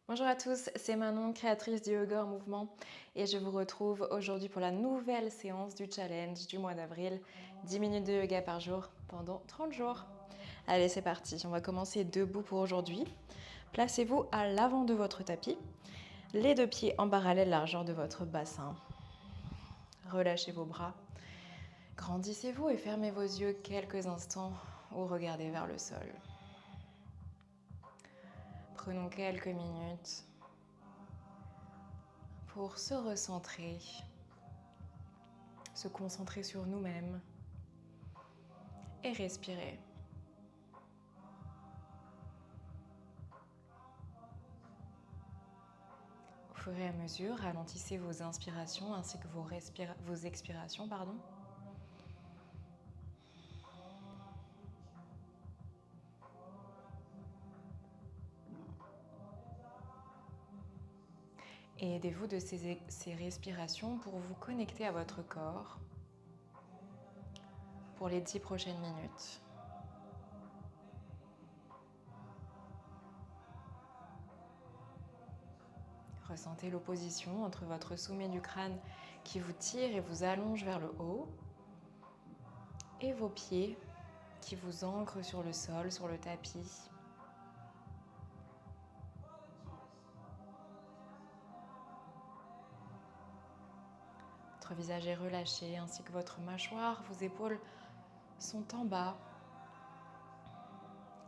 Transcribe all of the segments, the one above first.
Bonjour à tous, c'est Manon, créatrice du yoga en mouvement et je vous retrouve aujourd'hui pour la nouvelle séance du challenge du mois d'avril, 10 minutes de yoga par jour pendant 30 jours. Allez, c'est parti, on va commencer debout pour aujourd'hui. Placez-vous à l'avant de votre tapis, les deux pieds en parallèle largeur de votre bassin. Relâchez vos bras, grandissez-vous et fermez vos yeux quelques instants ou regardez vers le sol. Prenons quelques minutes pour se recentrer, se concentrer sur nous-mêmes et respirer. Au fur et à mesure, ralentissez vos inspirations ainsi que vos expirations. Et aidez-vous de ces respirations pour vous connecter à votre corps pour les 10 prochaines minutes. Ressentez l'opposition entre votre sommet du crâne qui vous tire et vous allonge vers le haut et vos pieds qui vous ancrent sur le sol, sur le tapis. Votre visage est relâché ainsi que votre mâchoire, vos épaules sont en bas.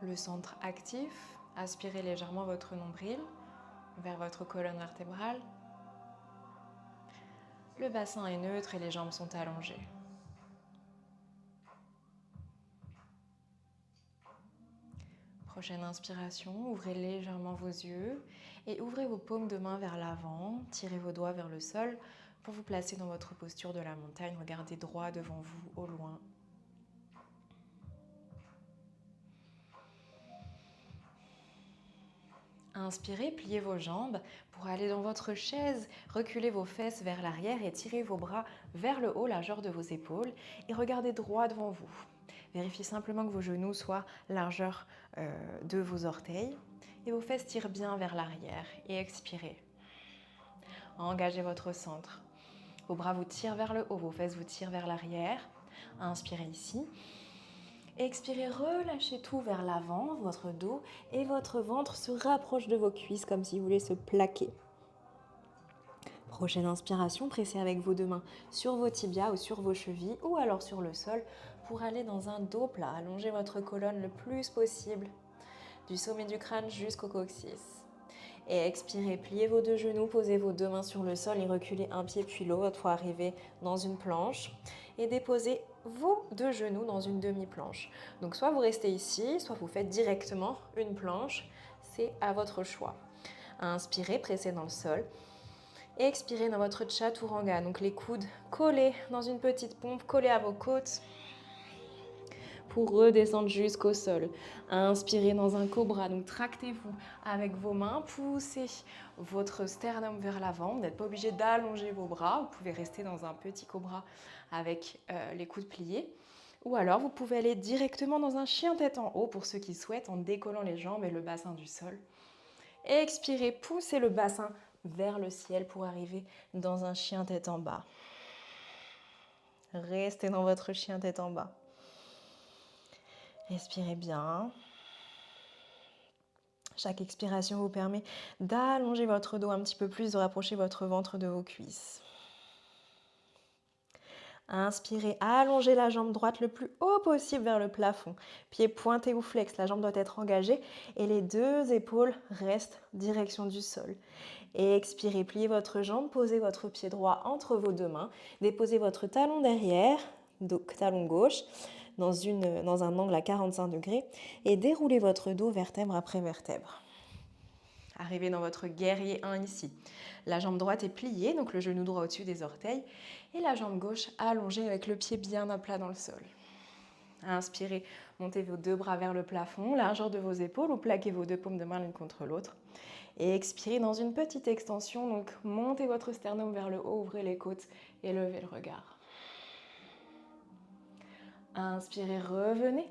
Le centre actif, aspirez légèrement votre nombril vers votre colonne vertébrale. Le bassin est neutre et les jambes sont allongées. Prochaine inspiration, ouvrez légèrement vos yeux et ouvrez vos paumes de main vers l'avant. Tirez vos doigts vers le sol pour vous placer dans votre posture de la montagne. Regardez droit devant vous au loin. Inspirez, pliez vos jambes pour aller dans votre chaise. Reculez vos fesses vers l'arrière et tirez vos bras vers le haut, largeur de vos épaules. Et regardez droit devant vous. Vérifiez simplement que vos genoux soient largeur de vos orteils. Et vos fesses tirent bien vers l'arrière. Et expirez. Engagez votre centre. Vos bras vous tirent vers le haut, vos fesses vous tirent vers l'arrière. Inspirez ici. Expirez, relâchez tout vers l'avant, votre dos et votre ventre se rapproche de vos cuisses comme si vous voulez se plaquer. Prochaine inspiration, pressez avec vos deux mains sur vos tibias ou sur vos chevilles ou alors sur le sol pour aller dans un dos plat. Allongez votre colonne le plus possible du sommet du crâne jusqu'au coccyx. Et expirez, pliez vos deux genoux, posez vos deux mains sur le sol et reculez un pied puis l'autre pour arriver dans une planche. Et déposez vos deux genoux dans une demi-planche. Donc soit vous restez ici, soit vous faites directement une planche. C'est à votre choix. Inspirez, pressez dans le sol. Et expirez dans votre chaturanga. Donc les coudes collés dans une petite pompe, collés à vos côtes pour redescendre jusqu'au sol. Inspirez dans un cobra, donc tractez-vous avec vos mains, poussez votre sternum vers l'avant. Vous n'êtes pas obligé d'allonger vos bras, vous pouvez rester dans un petit cobra avec les coudes pliés. Ou alors vous pouvez aller directement dans un chien tête en haut pour ceux qui souhaitent en décollant les jambes et le bassin du sol. Expirez, poussez le bassin vers le ciel pour arriver dans un chien tête en bas. Restez dans votre chien tête en bas. Respirez bien. Chaque expiration vous permet d'allonger votre dos un petit peu plus, de rapprocher votre ventre de vos cuisses. Inspirez, allongez la jambe droite le plus haut possible vers le plafond. Pied pointé ou flex, la jambe doit être engagée et les deux épaules restent direction du sol. Et expirez, pliez votre jambe, posez votre pied droit entre vos deux mains, déposez votre talon derrière, donc talon gauche, dans un angle à 45 degrés et déroulez votre dos vertèbre après vertèbre. Arrivez dans votre guerrier 1 ici. La jambe droite est pliée, donc le genou droit au-dessus des orteils, et la jambe gauche allongée avec le pied bien à plat dans le sol. Inspirez, montez vos deux bras vers le plafond, largeur de vos épaules ou plaquez vos deux paumes de main l'une contre l'autre. Et expirez dans une petite extension, donc montez votre sternum vers le haut, ouvrez les côtes et levez le regard. Inspirez, revenez.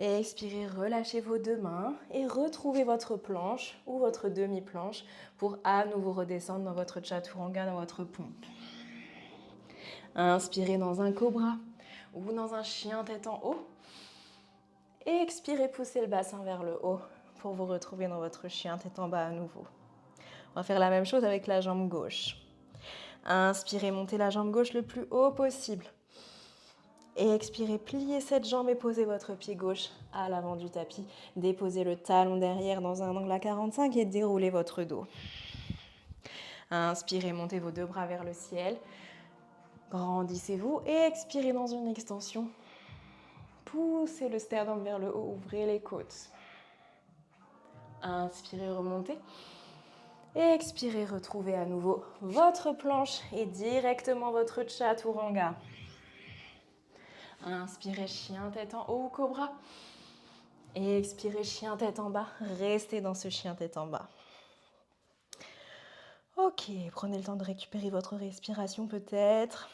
Et expirez, relâchez vos deux mains et retrouvez votre planche ou votre demi-planche pour à nouveau redescendre dans votre chaturanga, dans votre pompe. Inspirez dans un cobra ou dans un chien tête en haut. Et expirez, poussez le bassin vers le haut pour vous retrouver dans votre chien tête en bas à nouveau. On va faire la même chose avec la jambe gauche. Inspirez, montez la jambe gauche le plus haut possible. Et expirez, pliez cette jambe et posez votre pied gauche à l'avant du tapis. Déposez le talon derrière dans un angle à 45 et déroulez votre dos. Inspirez, montez vos deux bras vers le ciel. Grandissez-vous et expirez dans une extension. Poussez le sternum vers le haut, ouvrez les côtes. Inspirez, remontez. Et expirez, retrouvez à nouveau votre planche et directement votre chaturanga. Inspirez, chien tête en haut ou cobra. Et expirez, chien tête en bas. Restez dans ce chien tête en bas. Ok, prenez le temps de récupérer votre respiration peut-être.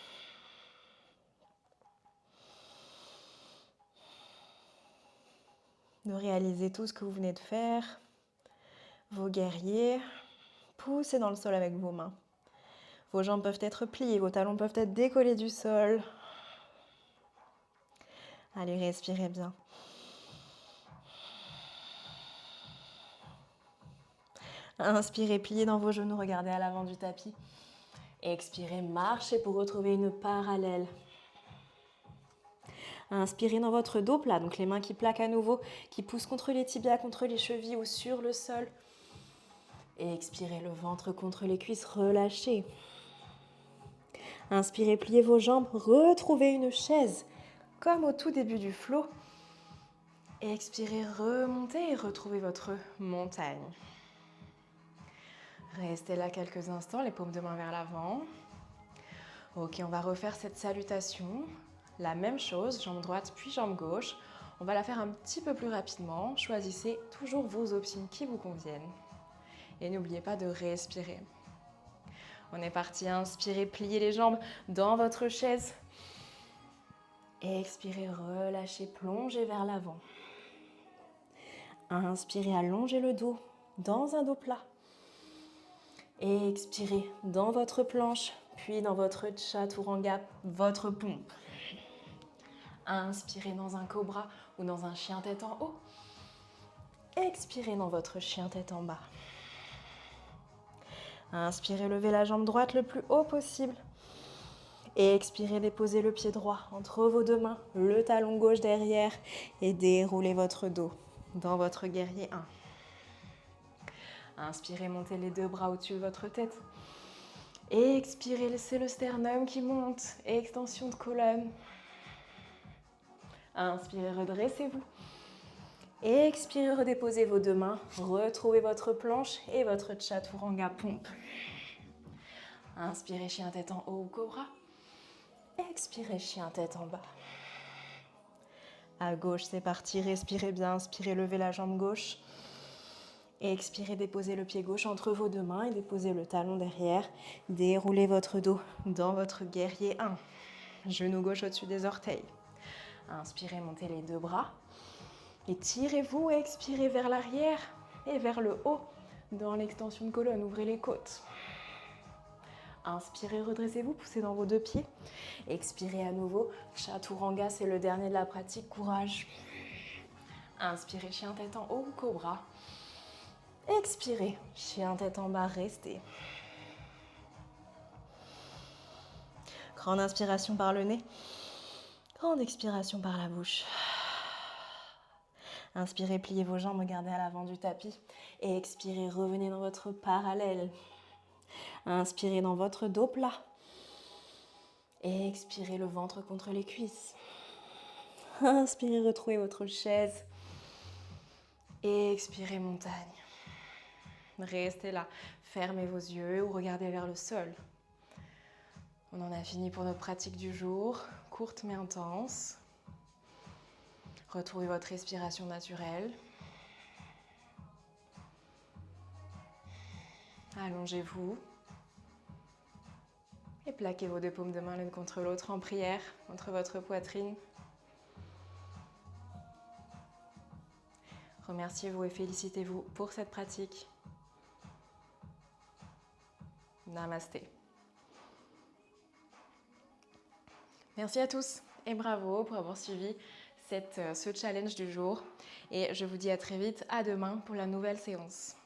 De réaliser tout ce que vous venez de faire. Vos guerriers. Poussez dans le sol avec vos mains. Vos jambes peuvent être pliées, vos talons peuvent être décollés du sol. Allez, respirez bien. Inspirez, pliez dans vos genoux, regardez à l'avant du tapis. Expirez, marchez pour retrouver une parallèle. Inspirez dans votre dos plat, donc les mains qui plaquent à nouveau, qui poussent contre les tibias, contre les chevilles ou sur le sol. Et expirez, le ventre contre les cuisses, relâchez. Inspirez, pliez vos jambes, retrouvez une chaise, comme au tout début du flow. Et expirez, remontez et retrouvez votre montagne. Restez là quelques instants, les paumes de main vers l'avant. Ok, on va refaire cette salutation. La même chose, jambe droite puis jambe gauche. On va la faire un petit peu plus rapidement. Choisissez toujours vos options qui vous conviennent. Et n'oubliez pas de respirer. On est parti, inspirez, pliez les jambes dans votre chaise. Et expirez, relâchez, plongez vers l'avant. Inspirez, allongez le dos dans un dos plat. Et expirez dans votre planche, puis dans votre chaturanga, votre pompe. Inspirez dans un cobra ou dans un chien tête en haut. Expirez dans votre chien tête en bas. Inspirez, levez la jambe droite le plus haut possible. Et expirez, déposez le pied droit entre vos deux mains, le talon gauche derrière et déroulez votre dos dans votre guerrier 1. Inspirez, montez les deux bras au-dessus de votre tête. Et expirez, laissez le sternum qui monte. Extension de colonne. Inspirez, redressez-vous. Et expirez, redéposez vos deux mains. Retrouvez votre planche et votre chaturanga pompe. Inspirez, chien tête en haut ou cobra. Expirez, chien tête en bas. À gauche, c'est parti. Respirez bien. Inspirez, levez la jambe gauche. Et expirez, déposez le pied gauche entre vos deux mains et déposez le talon derrière. Déroulez votre dos dans votre guerrier 1. Genou gauche au-dessus des orteils. Inspirez, montez les deux bras. Étirez-vous et expirez vers l'arrière et vers le haut. Dans l'extension de colonne, ouvrez les côtes. Inspirez, redressez-vous, poussez dans vos deux pieds. Expirez à nouveau. Chaturanga, c'est le dernier de la pratique. Courage. Inspirez, chien tête en haut ou cobra. Expirez, chien tête en bas, restez. Grande inspiration par le nez. Grande expiration par la bouche. Inspirez, pliez vos jambes, regardez à l'avant du tapis. Et expirez, revenez dans votre parallèle. Inspirez dans votre dos plat. Et expirez, le ventre contre les cuisses. Inspirez, retrouvez votre chaise. Et expirez, montagne. Restez là, fermez vos yeux ou regardez vers le sol. On en a fini pour notre pratique du jour, courte mais intense. Retrouvez votre respiration naturelle. Allongez-vous. Et plaquez vos deux paumes de main l'une contre l'autre en prière, entre votre poitrine. Remerciez-vous et félicitez-vous pour cette pratique. Namasté. Merci à tous et bravo pour avoir suivi ce challenge du jour. Et je vous dis à très vite, à demain pour la nouvelle séance.